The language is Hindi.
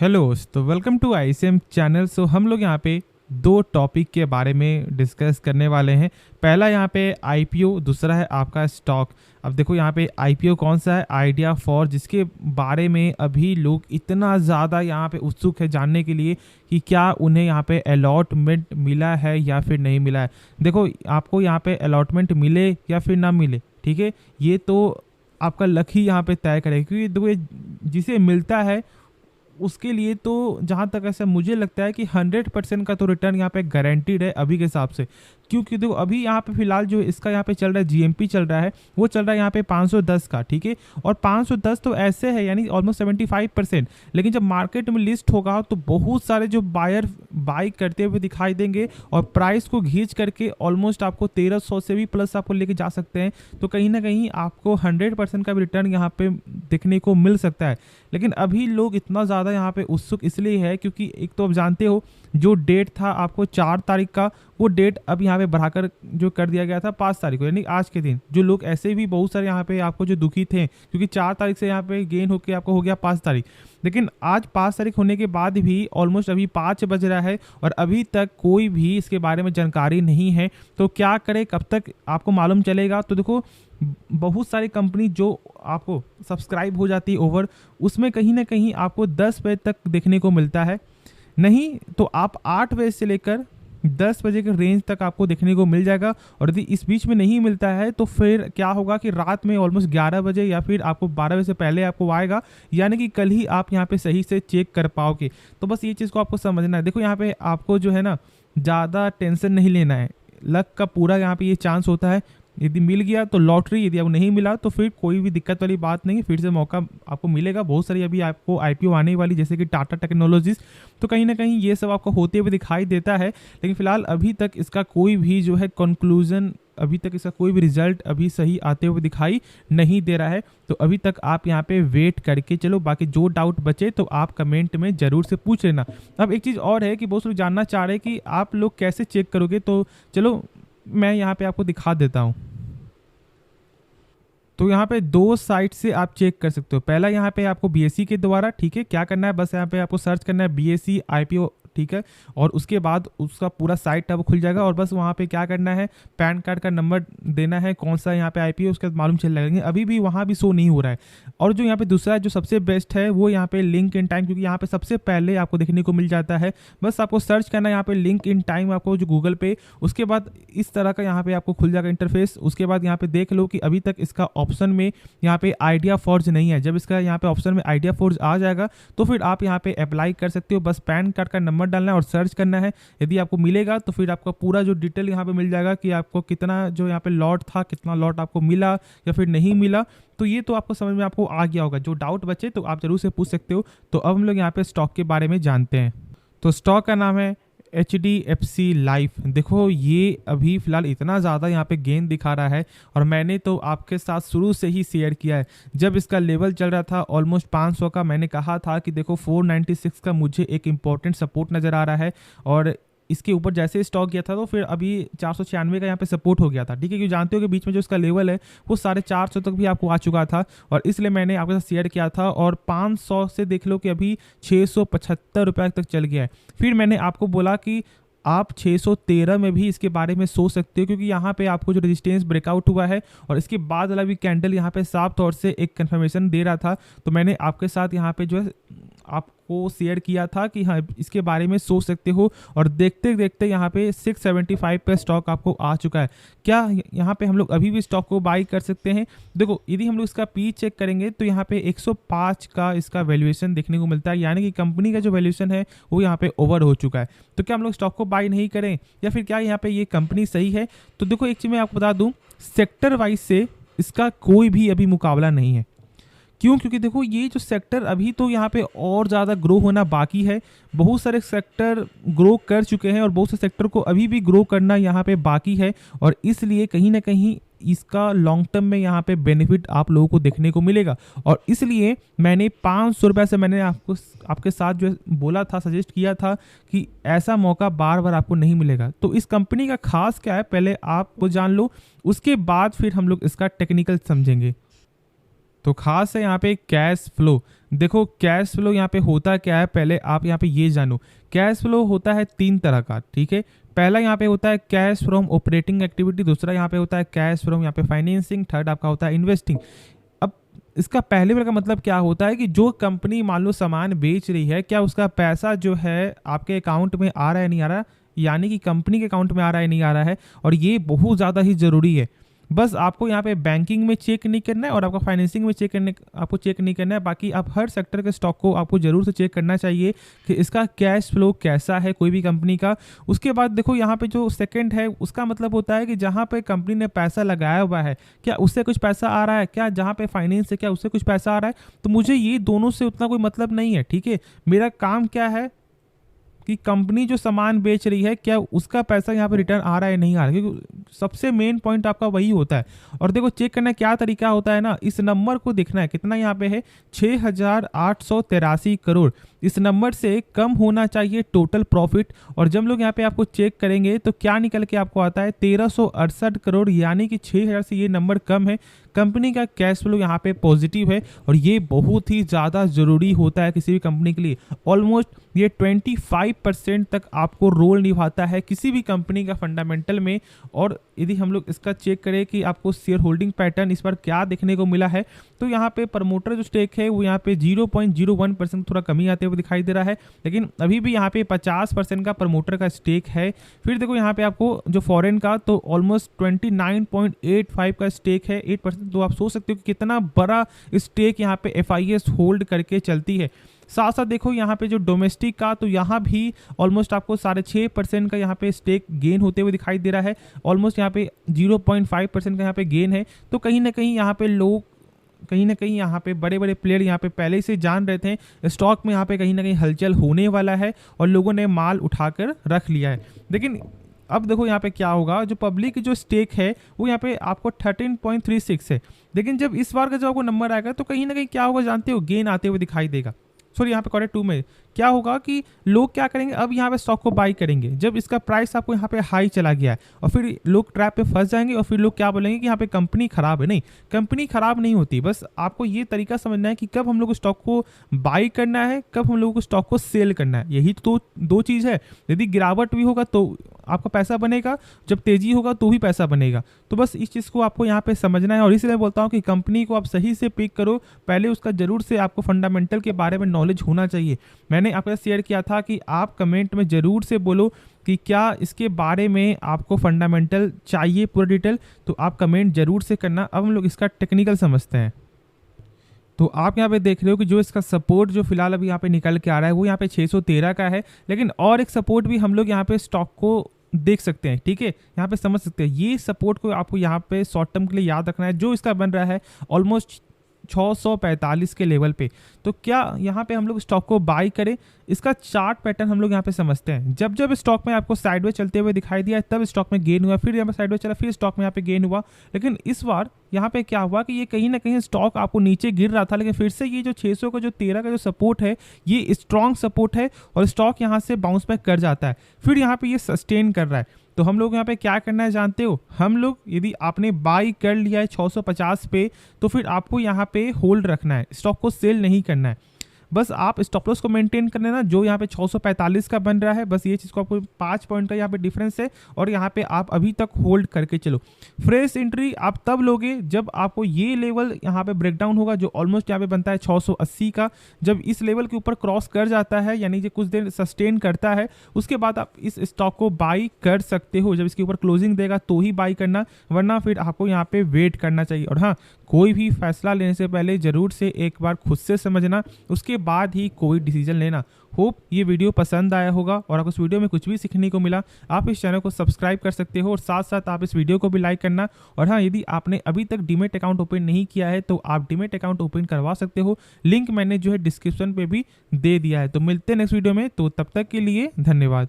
हेलो तो वेलकम टू आईसीएम चैनल। सो हम लोग यहाँ पे दो टॉपिक के बारे में डिस्कस करने वाले हैं। पहला यहाँ पे आईपीओ, दूसरा है आपका स्टॉक। अब देखो यहाँ पे आईपीओ कौन सा है, आइडिया फॉर, जिसके बारे में अभी लोग इतना ज़्यादा यहाँ पे उत्सुक है जानने के लिए कि क्या उन्हें यहाँ पे अलॉटमेंट मिला है या फिर नहीं मिला है। देखो आपको यहाँ पे अलॉटमेंट मिले या फिर ना मिले, ठीक है, ये तो आपका लक ही यहाँ पे तय करेगा, क्योंकि देखो ये जिसे मिलता है उसके लिए तो जहाँ तक ऐसा मुझे लगता है कि 100% का तो रिटर्न यहाँ पे गारंटीड है अभी के हिसाब से। क्योंकि देखो अभी यहाँ पे फिलहाल जो इसका यहाँ पे चल रहा है जीएमपी चल रहा है, वो चल रहा है यहाँ पे 510 का, ठीक है। और 510 तो ऐसे है यानी ऑलमोस्ट 75%। लेकिन जब मार्केट में लिस्ट होगा तो बहुत सारे जो बायर बाई करते हुए दिखाई देंगे और प्राइस को घींच करके ऑलमोस्ट आपको 1300 से भी प्लस आपको लेके जा सकते हैं। तो कहीं ना कहीं आपको 100% का भी रिटर्न यहाँ पे देखने को मिल सकता है। लेकिन अभी लोग इतना ज़्यादा यहाँ पे उत्सुक इसलिए है क्योंकि एक तो आप जानते हो जो डेट था आपको 4 तारीख का, वो डेट अब यहाँ पे बढ़ाकर जो कर दिया गया था 5 तारीख को, यानी आज के दिन। जो लोग ऐसे भी बहुत सारे यहाँ पे आपको जो दुखी थे क्योंकि 4 तारीख से यहाँ पे गेन होकर आपको हो गया 5 तारीख। लेकिन आज 5 तारीख होने के बाद भी ऑलमोस्ट अभी 5 बज रहा है और अभी तक कोई भी इसके बारे में जानकारी नहीं है। तो क्या करें, कब तक आपको मालूम चलेगा। तो देखो बहुत सारी कंपनी जो आपको सब्सक्राइब हो जाती है ओवर, उसमें कहीं ना कहीं आपको 10 बजे तक देखने को मिलता है, नहीं तो आप 8 बजे से लेकर 10 बजे के रेंज तक आपको देखने को मिल जाएगा। और यदि इस बीच में नहीं मिलता है तो फिर क्या होगा कि रात में ऑलमोस्ट 11 बजे या फिर आपको 12 बजे से पहले आपको आएगा, यानी कि कल ही आप यहाँ पे सही से चेक कर पाओगे। तो बस ये चीज़ को आपको समझना है। देखो यहाँ पे आपको जो है ना ज़्यादा टेंशन नहीं लेना है, लक का पूरा यहाँ पे ये चांस होता है। यदि मिल गया तो लॉटरी, यदि आपको नहीं मिला तो फिर कोई भी दिक्कत वाली बात नहीं है, फिर से मौका आपको मिलेगा। बहुत सारी अभी आपको आईपीओ आने वाली जैसे कि टाटा टेक्नोलॉजीज, तो कहीं ना कहीं ये सब आपको होते हुए दिखाई देता है। लेकिन फिलहाल अभी तक इसका कोई भी जो है कंक्लूजन, अभी तक इसका कोई भी रिजल्ट अभी सही आते हुए दिखाई नहीं दे रहा है। तो अभी तक आप यहाँ पे वेट करके चलो, बाकी जो डाउट बचे तो आप कमेंट में ज़रूर से पूछ लेना। अब एक चीज़ और है कि बहुत लोग जानना चाह रहे हैं कि आप लोग कैसे चेक करोगे, तो चलो मैं यहाँ पे आपको दिखा देता हूँ। तो यहाँ पे दो साइट से आप चेक कर सकते हो। पहला यहाँ पे आपको बीएसई के द्वारा, ठीक है, क्या करना है, बस यहाँ पे आपको सर्च करना है बीएसई आईपीओ, ठीक है। और उसके बाद उसका पूरा साइट अब खुल जाएगा और बस वहाँ पे क्या करना है, पैन कार्ड का नंबर देना है, कौन सा यहाँ पे आईपीओ, उसके बाद मालूम चल जाएगा। अभी भी वहाँ भी शो नहीं हो रहा है। और जो यहाँ पे दूसरा जो सबसे बेस्ट है वो यहाँ पे लिंक इन टाइम, क्योंकि यहाँ पे सबसे पहले आपको देखने को मिल जाता है। बस आपको सर्च करना है यहाँ पे लिंक इन टाइम, आपको जो गूगल पे, उसके बाद इस तरह का यहाँ पे आपको खुल जाएगा इंटरफेस। उसके बाद यहाँ पे देख लो कि अभी तक इसका ऑप्शन में यहाँ पे आइडिया फॉर्ज नहीं है। जब इसका यहाँ पे ऑप्शन में आइडिया फॉर्ज आ जाएगा तो फिर आप यहाँ पे अप्लाई कर सकते हो। बस पैन कार्ड का नंबर डालना है और सर्च करना है। यदि आपको मिलेगा तो फिर आपका पूरा जो डिटेल यहाँ पे मिल जाएगा कि आपको कितना जो यहाँ पे लॉट था, कितना लॉट आपको मिला या फिर नहीं मिला। तो ये तो आपको समझ में आपको आ गया होगा। जो डाउट बचे तो आप जरूर से पूछ सकते हो। तो अब हम लोग यहाँ पे स्टॉक के बारे में जानते हैं। तो स्टॉक का नाम है HDFC लाइफ। देखो ये अभी फिलहाल इतना ज़्यादा यहाँ पे गेन दिखा रहा है और मैंने तो आपके साथ शुरू से ही शेयर किया है। जब इसका लेवल चल रहा था ऑलमोस्ट 500 का, मैंने कहा था कि देखो 496 का मुझे एक इंपॉर्टेंट सपोर्ट नज़र आ रहा है। और इसके ऊपर जैसे स्टॉक गया था तो फिर अभी 496 का यहाँ पे सपोर्ट हो गया था, ठीक है। क्योंकि जानते हो कि बीच में जो इसका लेवल है वो 450 तक भी आपको आ चुका था और इसलिए मैंने आपके साथ शेयर किया था। और 500 से देख लो कि अभी 675 रुपये तक चल गया है। फिर मैंने आपको बोला कि आप 613 में भी इसके बारे में सोच सकते हो, क्योंकि यहाँ पे आपको जो रेजिस्टेंस ब्रेकआउट हुआ है और इसके बाद वाला भी कैंडल यहाँ पे साफ तौर से एक कंफर्मेशन दे रहा था। तो मैंने आपके साथ यहाँ पे जो है आपको शेयर किया था कि हाँ इसके बारे में सोच सकते हो। और देखते देखते यहाँ पे 675 पे स्टॉक आपको आ चुका है। क्या यहाँ पे हम लोग अभी भी स्टॉक को बाई कर सकते हैं? देखो यदि हम लोग इसका पी चेक करेंगे तो यहाँ पे 105 का इसका वैल्यूएशन देखने को मिलता है, यानी कि कंपनी का जो वैल्यूएशन है वो यहाँ पे ओवर हो चुका है। तो क्या हम लोग स्टॉक को बाई नहीं करें या फिर क्या यहाँ पे ये कंपनी सही है? तो देखो एक चीज़ मैं आपको बता दूँ, सेक्टर वाइज से इसका कोई भी अभी मुकाबला नहीं है। क्यों? क्योंकि देखो ये जो सेक्टर अभी तो यहाँ पे और ज़्यादा ग्रो होना बाकी है। बहुत सारे सेक्टर ग्रो कर चुके हैं और बहुत से सेक्टर को अभी भी ग्रो करना यहाँ पे बाकी है। और इसलिए कहीं ना कहीं इसका लॉन्ग टर्म में यहाँ पे बेनिफिट आप लोगों को देखने को मिलेगा। और इसलिए मैंने 500 रुपये से मैंने आपके साथ जो बोला था, सजेस्ट किया था कि ऐसा मौका बार बार आपको नहीं मिलेगा। तो इस कंपनी का खास क्या है पहले आप वो जान लो, उसके बाद फिर हम लोग इसका टेक्निकल समझेंगे। तो खास है यहाँ पे कैश फ्लो। देखो कैश फ्लो यहाँ पे होता क्या है, पहले आप यहाँ पे ये जानो। कैश फ्लो होता है 3 तरह का, ठीक है। पहला यहाँ पे होता है कैश फ्रॉम ऑपरेटिंग एक्टिविटी, दूसरा यहाँ पे होता है कैश फ्रॉम यहाँ पे फाइनेंसिंग, थर्ड आपका होता है इन्वेस्टिंग। अब इसका पहले वाला का मतलब क्या होता है कि जो कंपनी मान लो सामान बेच रही है, क्या उसका पैसा जो है आपके अकाउंट में आ रहा है नहीं आ रहा, यानी कि कंपनी के अकाउंट में आ रहा है नहीं आ रहा है। और ये बहुत ज़्यादा ही ज़रूरी है। बस आपको यहाँ पे बैंकिंग में चेक नहीं करना है और आपका फाइनेंसिंग में आपको चेक नहीं करना है। बाकी आप हर सेक्टर के स्टॉक को आपको जरूर से चेक करना चाहिए कि इसका कैश फ्लो कैसा है कोई भी कंपनी का। उसके बाद देखो यहाँ पे जो सेकंड है उसका मतलब होता है कि जहाँ पे कंपनी ने पैसा लगाया हुआ है क्या उससे कुछ पैसा आ रहा है, क्या जहाँ पे फाइनेंस है क्या उससे कुछ पैसा आ रहा है। तो मुझे ये दोनों से उतना कोई मतलब नहीं है, ठीक है। मेरा काम क्या है कि कंपनी जो सामान बेच रही है क्या उसका पैसा यहाँ पे रिटर्न आ रहा है नहीं आ रहा है, क्योंकि सबसे मेन पॉइंट आपका वही होता है। और देखो चेक करना क्या तरीका होता है ना, इस नंबर को देखना है कितना यहाँ पे है 6,883 करोड़। इस नंबर से कम होना चाहिए टोटल प्रॉफिट। और जब लोग यहाँ पे आपको चेक करेंगे तो क्या निकल के आपको आता है 1368 करोड़, यानी कि 6,000 से ये नंबर कम है। कंपनी का कैश फ्लो यहाँ पे पॉजिटिव है और ये बहुत ही ज़्यादा ज़रूरी होता है किसी भी कंपनी के लिए। ऑलमोस्ट ये 25% तक आपको रोल निभाता है किसी भी कंपनी का फंडामेंटल में। और यदि हम लोग इसका चेक करें कि आपको शेयर होल्डिंग पैटर्न इस बार क्या देखने को मिला है, तो यहाँ पे प्रमोटर जो स्टेक है वो यहाँ पे 0.01% थोड़ा कमी आते हुए दिखाई दे रहा है, लेकिन अभी भी यहाँ पे 50% का प्रमोटर का स्टेक है। फिर देखो यहाँ पे आपको जो फॉरेन का तो ऑलमोस्ट 29.85 का स्टेक है, 8%। तो आप सोच सकते हो कि कितना बड़ा स्टेक यहाँ पे FIS होल्ड करके चलती है। साथ साथ देखो यहाँ पे जो डोमेस्टिक का तो यहाँ भी ऑलमोस्ट आपको 6.5% का यहाँ पे स्टेक गेन होते हुए दिखाई दे रहा है। ऑलमोस्ट यहाँ पे 0.5% का यहाँ पे गेन है। तो कहीं ना कहीं यहाँ पे लोग कहीं ना कहीं यहाँ पे बड़े बड़े प्लेयर यहाँ पे पहले से जान रहे थे स्टॉक में यहाँ पे कहीं ना कहीं हलचल होने वाला है और लोगों ने माल उठाकर रख लिया है। लेकिन अब देखो यहाँ पे क्या होगा, जो पब्लिक जो स्टेक है वो यहाँ पे आपको 13.36 है, लेकिन जब इस बार का जब आपको नंबर आएगा तो कहीं ना कहीं क्या होगा जानते हो, गेन आते हुए दिखाई देगा। सॉरी यहाँ पे Q2 में क्या होगा कि लोग क्या करेंगे, अब यहाँ पे स्टॉक को बाई करेंगे जब इसका प्राइस आपको यहाँ पे हाई चला गया है, और फिर लोग ट्रैप पे फंस जाएंगे और फिर लोग क्या बोलेंगे कि यहाँ पे कंपनी खराब है। नहीं, कंपनी खराब नहीं होती, बस आपको ये तरीका समझना है कि कब हम लोग को स्टॉक को बाई करना है, कब हम लोगों को स्टॉक को सेल करना है। यही तो दो चीज़ है। यदि गिरावट भी होगा तो आपका पैसा बनेगा, जब तेजी होगा तो भी पैसा बनेगा। तो बस इस चीज़ को आपको यहाँ पे समझना है। और इसलिए बोलता हूँ कि कंपनी को आप सही से पिक करो, पहले उसका जरूर से आपको फंडामेंटल के बारे में नॉलेज होना चाहिए। मैंने आपके साथ शेयर किया था कि आप कमेंट में जरूर से बोलो कि क्या इसके बारे में आपको फंडामेंटल चाहिए पूरा डिटेल, तो आप कमेंट जरूर से करना। अब हम लोग इसका टेक्निकल समझते हैं। तो आप यहाँ पे देख रहे हो कि जो इसका सपोर्ट जो फिलहाल अभी यहाँ पे निकल के आ रहा है वो यहाँ पे 613 का है, लेकिन और एक सपोर्ट भी हम लोग यहाँ पे स्टॉक को देख सकते हैं, ठीक है। यहाँ पे समझ सकते हैं, ये सपोर्ट को आपको यहाँ पे शॉर्ट टर्म के लिए याद रखना है, जो इसका बन रहा है ऑलमोस्ट 645 के लेवल पे। तो क्या यहाँ पे हम लोग स्टॉक को बाई करें, इसका चार्ट पैटर्न हम लोग यहाँ पे समझते हैं। जब जब स्टॉक में आपको साइडवे चलते हुए दिखाई दिया तब स्टॉक में गेन हुआ, फिर यहाँ पे साइडवे चला, फिर स्टॉक में यहाँ पे गेन हुआ। लेकिन इस बार यहाँ पे क्या हुआ कि ये कहीं ना कहीं स्टॉक आपको नीचे गिर रहा था, लेकिन फिर से ये जो 600 का जो 13 का जो सपोर्ट है ये स्ट्रॉन्ग सपोर्ट है और स्टॉक यहाँ से बाउंस बैक कर जाता है, फिर यहाँ पे ये सस्टेन कर रहा है। तो हम लोग यहाँ पे क्या करना है जानते हो, हम लोग यदि आपने बाई कर लिया है 650 पे तो फिर आपको यहाँ पे होल्ड रखना है, स्टॉक को सेल नहीं करना है। बस आप स्टॉप लॉस को मेंटेन कर लेना जो यहाँ पे 645 का बन रहा है, बस ये चीज़ को आपको 5 पॉइंट का यहाँ पे डिफरेंस है और यहाँ पे आप अभी तक होल्ड करके चलो। फ्रेश एंट्री आप तब लोगे जब आपको ये लेवल यहाँ पे ब्रेकडाउन होगा जो ऑलमोस्ट यहाँ पे बनता है 680 का। जब इस लेवल के ऊपर क्रॉस कर जाता है यानी कि कुछ देर सस्टेन करता है, उसके बाद आप इस स्टॉक को बाई कर सकते हो। जब इसके ऊपर क्लोजिंग देगा तो ही बाई करना, वरना फिर आपको यहाँ पे वेट करना चाहिए। और हाँ, कोई भी फैसला लेने से पहले जरूर से एक बार खुद से समझना, उसके बाद ही कोई डिसीजन लेना। होप ये वीडियो पसंद आया होगा और आपको इस वीडियो में कुछ भी सीखने को मिला। आप इस चैनल को सब्सक्राइब कर सकते हो और साथ साथ आप इस वीडियो को भी लाइक करना। और हाँ, यदि आपने अभी तक डीमैट अकाउंट ओपन नहीं किया है तो आप डीमैट अकाउंट ओपन करवा सकते हो, लिंक मैंने जो है डिस्क्रिप्शन पे भी दे दिया है। तो मिलते हैं नेक्स्ट वीडियो में, तो तब तक के लिए धन्यवाद।